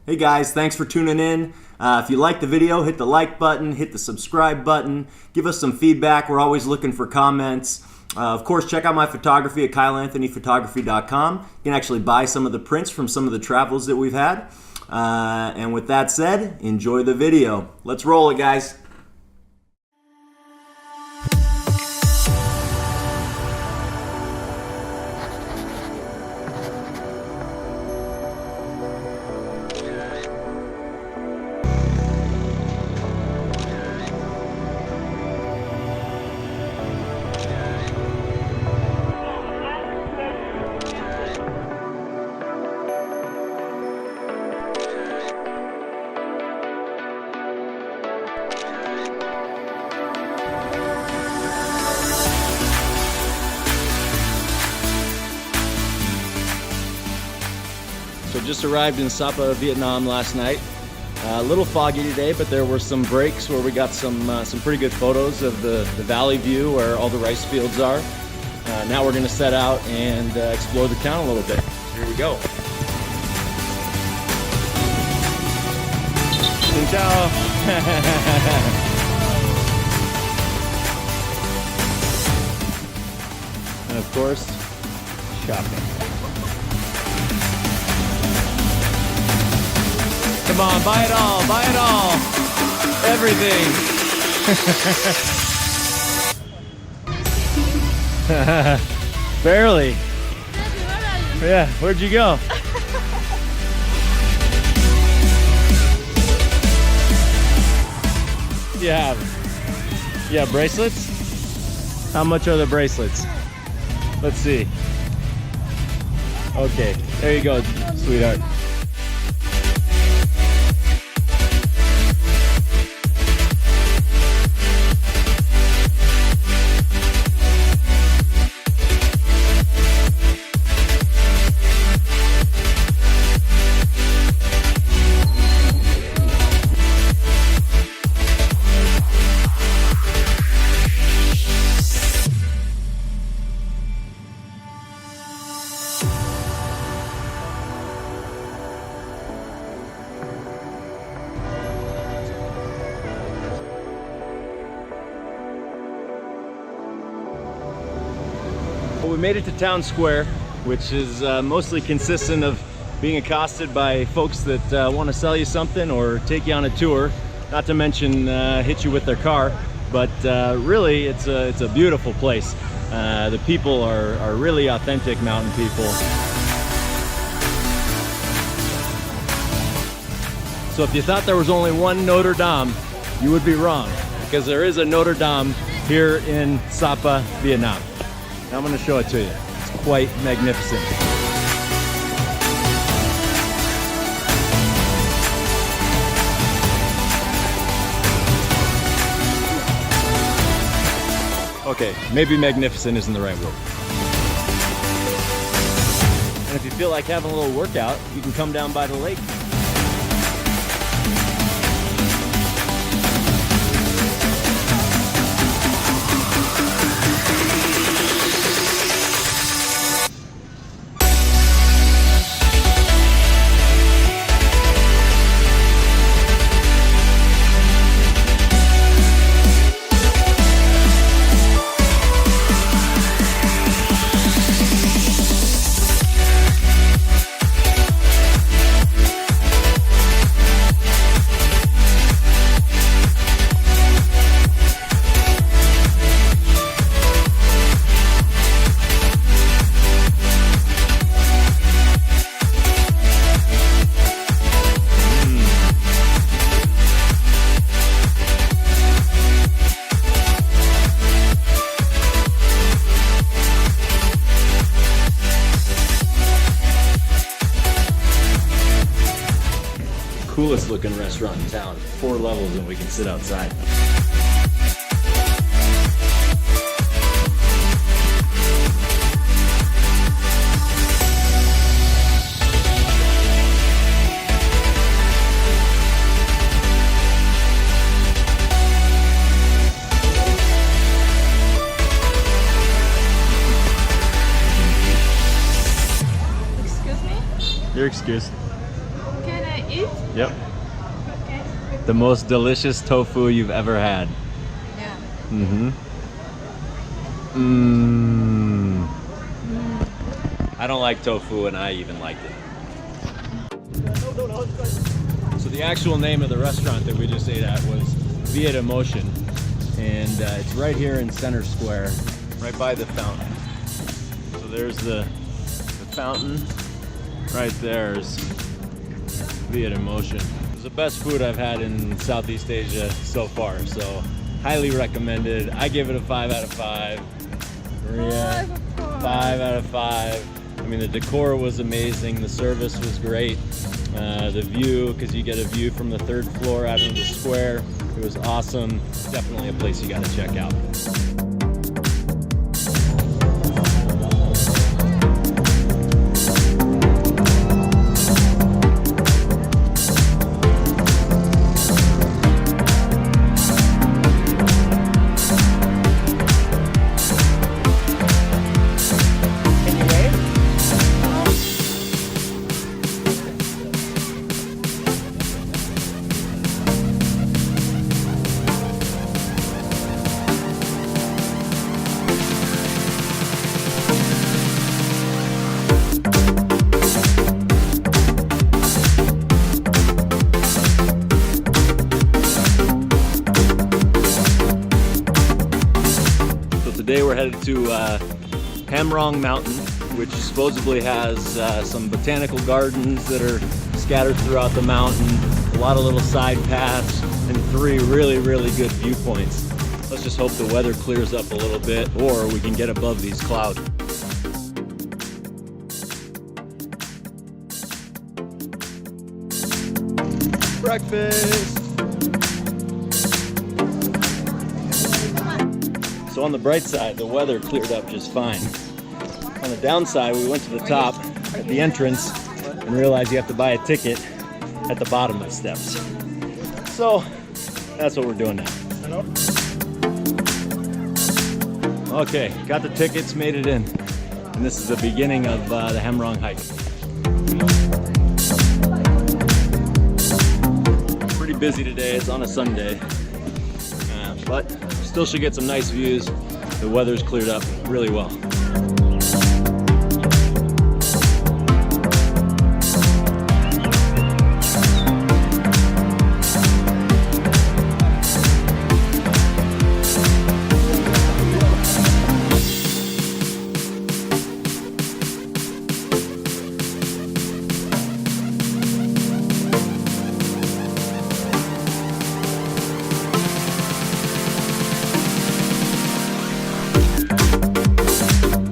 Hey guys, thanks for tuning in. If you like the video, hit the like button, hit the subscribe button, give us some feedback. We're always looking for comments. Of course, check out my photography at kyleanthonyphotography.com. You can actually buy some of the prints from some of the travels that we've had. And with that said, enjoy the video. Let's roll it, guys. So just arrived in Sapa, Vietnam last night. A little foggy today, but there were some breaks where we got some pretty good photos of the valley view where all the rice fields are. Now we're gonna set out and explore the town a little bit. Here we go. Xin chào. And of course, shopping. Come on, buy it all, buy it all. Everything. Barely. Yeah, where'd you go? Yeah. Yeah, bracelets? How much are the bracelets? Let's see. Okay, there you go, sweetheart. Well, we made it to Town Square, which is mostly consistent of being accosted by folks that want to sell you something or take you on a tour, not to mention hit you with their car. But really, it's a beautiful place. The people are really authentic mountain people. So if you thought there was only one Notre Dame, you would be wrong, because there is a Notre Dame here in Sapa, Vietnam. Now I'm going to show it to you. It's quite magnificent. Okay, maybe magnificent isn't the right word. And if you feel like having a little workout, you can come down by the lake. Coolest looking restaurant in town. 4 levels and we can sit outside. Excuse me? You're excused. Can I eat? Yep. Okay. The most delicious tofu you've ever had. Yeah. Mm-hmm. I don't like tofu, and I even liked it. So the actual name of the restaurant that we just ate at was Viet Emotion, and it's right here in Center Square, right by the fountain. So there's the fountain. Right there is Viet Emotion. It's the best food I've had in Southeast Asia so far, so highly recommended. I give it a 5 out of 5. Maria, 5 out of 5. I mean, the decor was amazing, the service was great, the view, because you get a view from the 3rd floor out into the square, it was awesome. Definitely a place you got to check out. Today we're headed to Rong Mountain, which supposedly has some botanical gardens that are scattered throughout the mountain, a lot of little side paths, and 3 really good viewpoints. Let's just hope the weather clears up a little bit, or we can get above these clouds. Breakfast! So on the bright side, the weather cleared up just fine. On the downside, we went to the top at the entrance and realized you have to buy a ticket at the bottom of the steps. So that's what we're doing now. Okay, got the tickets, made it in. And this is the beginning of the Rong hike. Pretty busy today, it's on a Sunday. But still should get some nice views. The weather's cleared up really well.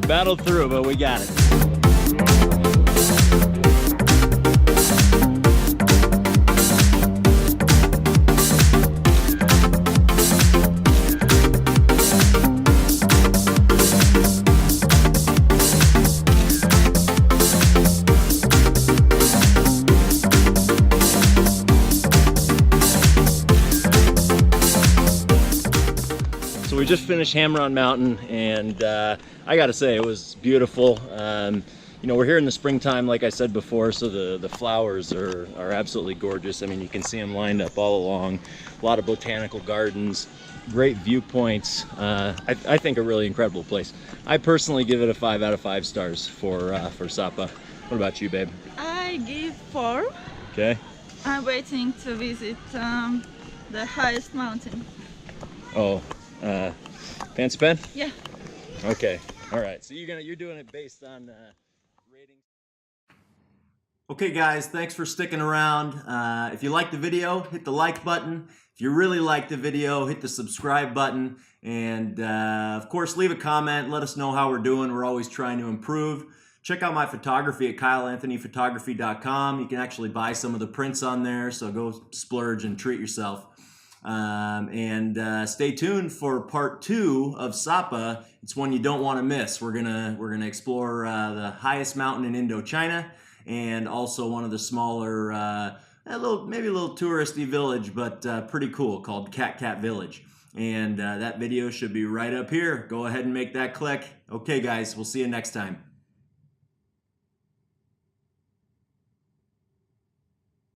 Battled through, but we got it. So we just finished Rong Mountain, and I gotta say it was beautiful. You know, we're here in the springtime, like I said before, so the flowers are absolutely gorgeous. I mean, you can see them lined up all along. A lot of botanical gardens, great viewpoints. I think a really incredible place. I personally give it a 5 out of 5 stars for Sapa. What about you, babe? I give 4. Okay. I'm waiting to visit the highest mountain. Oh, fansipan? Yeah. Okay. All right. So you're doing it based on ratings. Okay, guys. Thanks for sticking around. If you liked the video, hit the like button. If you really liked the video, hit the subscribe button, and of course, leave a comment. Let us know how we're doing. We're always trying to improve. Check out my photography at kyleanthonyphotography.com. You can actually buy some of the prints on there, so go splurge and treat yourself. Stay tuned for part 2 of Sapa. It's one you don't want to miss. We're gonna explore the highest mountain in Indochina, and also one of the smaller, maybe a little touristy village, but pretty cool, called Cat Village. And that video should be right up here. Go ahead and make that click. Okay, guys, we'll see you next time.